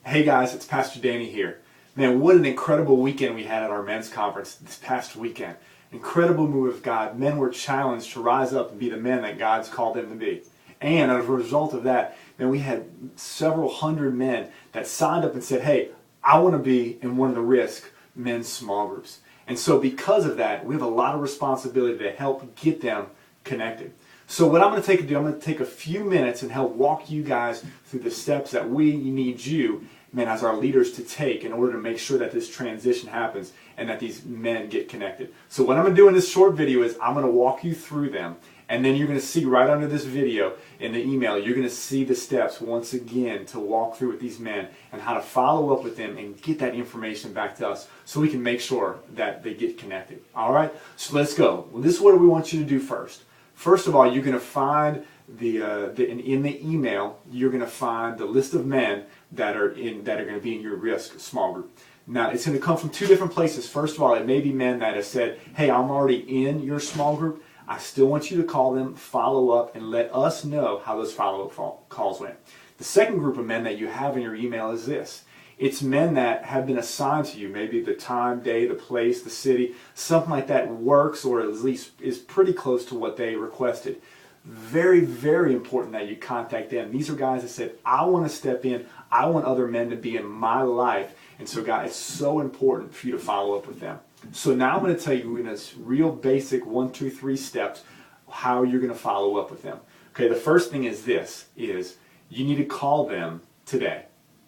Hey guys, it's Pastor Danny here. Man, what an incredible weekend we had at our men's conference this past weekend. Incredible move of God. Men were challenged to rise up and be the men that God's called them to be. And as a result of that, man, we had several hundred men that signed up and said, hey, I want to be in one of the Risk men's small groups. And so because of that, we have a lot of responsibility to help get them connected. So what I'm going to I'm going to take a few minutes and help walk you guys through the steps that we need you, men, as our leaders to take in order to make sure that this transition happens and that these men get connected. So what I'm going to do in this short video is I'm going to walk you through them, and then you're going to see right under this video in the email, you're going to see the steps once again to walk through with these men and how to follow up with them and get that information back to us so we can make sure that they get connected. All right, so let's go. Well, this is what we want you to do first. First of all, you're going to find in the email, you're going to find the list of men that are going to be in your Risk small group. Now, it's going to come from two different places. First of all, it may be men that have said, hey, I'm already in your small group. I still want you to call them, follow up, and let us know how those follow-up calls went. The second group of men that you have in your email is this. It's men that have been assigned to you, maybe the time, day, the place, the city, something like that works or at least is pretty close to what they requested. Very, very important that you contact them. These are guys that said, I want to step in. I want other men to be in my life. And so, guys, it's so important for you to follow up with them. So now I'm going to tell you in this real basic 1, 2, 3 steps how you're going to follow up with them. Okay, the first thing is this, is you need to call them today.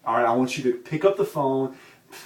All right, I want you to pick up the phone,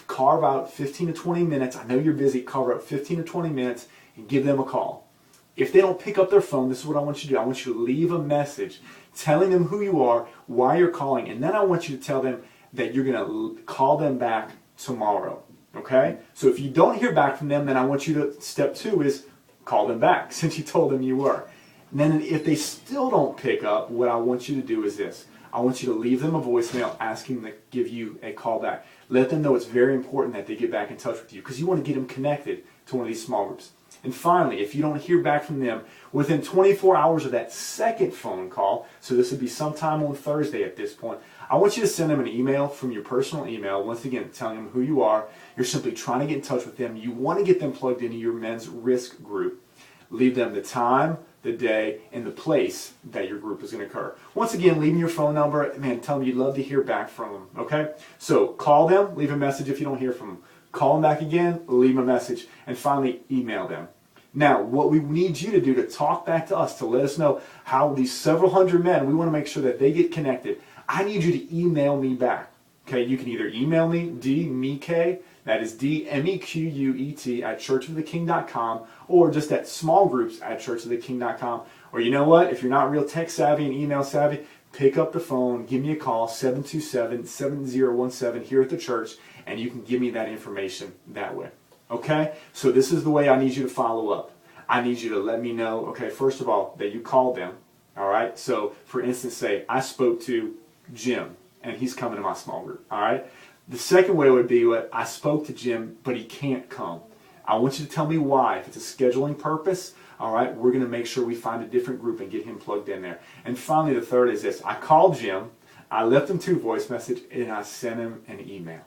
carve out 15 to 20 minutes. I know you're busy. Carve out 15 to 20 minutes and give them a call. If they don't pick up their phone, this is what I want you to do. I want you to leave a message telling them who you are, why you're calling, and then I want you to tell them that you're going to call them back tomorrow. Okay? So if you don't hear back from them, then I want you to, step 2 is call them back since you told them you were. And then if they still don't pick up, what I want you to do is this. I want you to leave them a voicemail asking them to give you a call back. Let them know it's very important that they get back in touch with you because you want to get them connected to one of these small groups. And finally, if you don't hear back from them within 24 hours of that second phone call, so this would be sometime on Thursday at this point, I want you to send them an email from your personal email, once again, telling them who you are. You're simply trying to get in touch with them. You want to get them plugged into your men's Risk group. Leave them the time, the day, and the place that your group is going to occur. Once again, leave them your phone number. Man, tell them you'd love to hear back from them, okay? So call them, leave a message if you don't hear from them. Call them back again, leave them a message, and finally email them. Now, what we need you to do to talk back to us, to let us know how these several hundred men, we want to make sure that they get connected. I need you to email me back. Okay, you can either email me, dmequet, that is D-M-E-Q-U-E-T at churchoftheking.com, or just at smallgroups at churchoftheking.com. Or you know what, if you're not real tech savvy and email savvy, pick up the phone, give me a call, 727-7017 here at the church, and you can give me that information that way. Okay, so this is the way I need you to follow up. I need you to let me know, okay, first of all, that you called them. All right, so for instance, say, I spoke to Jim, and he's coming to my small group. All right, the second way would be, what I spoke to Jim, but he can't come. I want you to tell me why. If it's a scheduling purpose, all right, we're going to make sure we find a different group and get him plugged in there. And finally, the third is this. I called Jim, I left him 2 voice messages, and I sent him an email.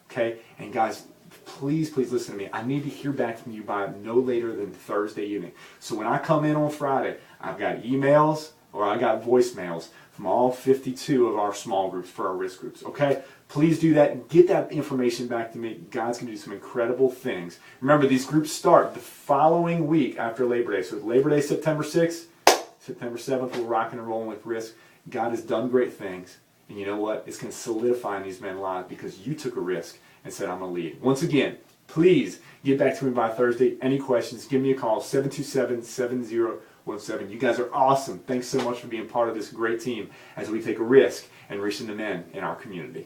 Okay, and guys, please listen to me. I need to hear back from you by no later than Thursday evening. So when I come in on Friday, I've got emails or I got voicemails from all 52 of our small groups for our Risk groups. Okay? Please do that and get that information back to me. God's going to do some incredible things. Remember, these groups start the following week after Labor Day. So Labor Day, September 6th, September 7th, we're rocking and rolling with Risk. God has done great things. And you know what? It's going to solidify in these men's lives because you took a risk and said, I'm going to lead. Once again, please get back to me by Thursday. Any questions, give me a call, 727-7017. You guys are awesome. Thanks so much for being part of this great team as we take a risk and reaching the men in our community.